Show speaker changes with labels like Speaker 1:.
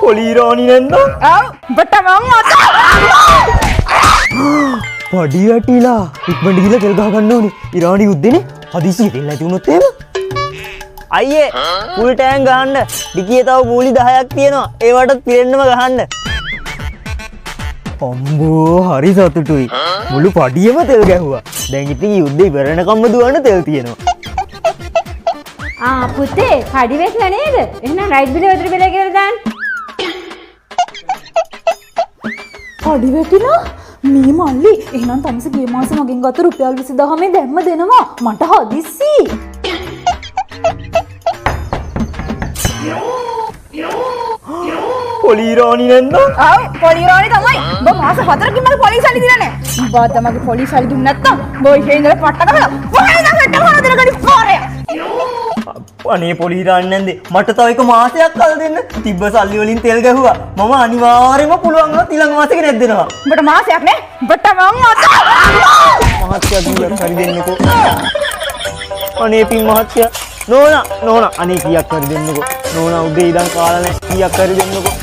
Speaker 1: පොලිරාණි නැන්ද?
Speaker 2: ආ බට මම
Speaker 1: පඩි වැටිලා ඉක්මනට ගිහලා තෙල් ගහ ගන්න ඕනේ. ඉරාණි යුද්ධෙනේ හදිසියෙ තෙල් නැති වුණොත් එහෙම. අයියේ ෆුල් ටෑන්ක් ගහන්න. ඩිකියේ තව මූලි 10ක් තියෙනවා. ඒවටත් පිරෙන්නම ගහන්න. අම්බෝ හරි සතුටුයි. මුළු පඩියම තෙල් ගැහුවා. දැන් ඉතින් යුද්ධේ ඉවරනකම්ම දුවන්න තෙල් තියෙනවා.
Speaker 2: පුතේ පඩි වෙස්ලා නේද? එහෙනම් රයිට් බිල වතුර බිල කියලා දාන්න.
Speaker 3: පඩි වැටිලා මේ මල්ලි එහෙනම් තමස ගිය මාසේ මගෙන් ගත්ත රුපියල් 20000 දැම්ම දෙනවා මට හදිස්සි.
Speaker 1: පොලිරාණි නැන්ද?
Speaker 2: ආ පොලිරාණි තමයි. ඔබ මාස 4කින් මට පොලිස් සල්ලි දිලා නැහැ. උඹ තමගේ පොලිස් සල්ලි දුන්නේ නැත්තම් බෝ ඉහේ ඉඳලා පට්ට ගහලා වහලා හෙට හොර දෙන ගඩි පාරේ.
Speaker 1: අනේ පොලිරාණි නැන්දේ මට තව එක මාසයක් කල් දෙන්න. තිබ්බ සල්ලි වලින් තෙල් ගැහුවා. මම අනිවාර්යයෙන්ම පුළුවන් නම් ඊළඟ මාසෙක නෙත් දෙනවා.
Speaker 2: උඹට මාසයක් නේ? උඹට මම
Speaker 1: මහත්තයා දුන්නා හරි දෙන්නකෝ. අනේ පින් මහත්තයා නෝනා අනේ කීයක් හරි දෙන්නකෝ. නෝනා උදේ ඉඳන් කාලා නැහැ. කීයක් හරි දෙන්නකෝ.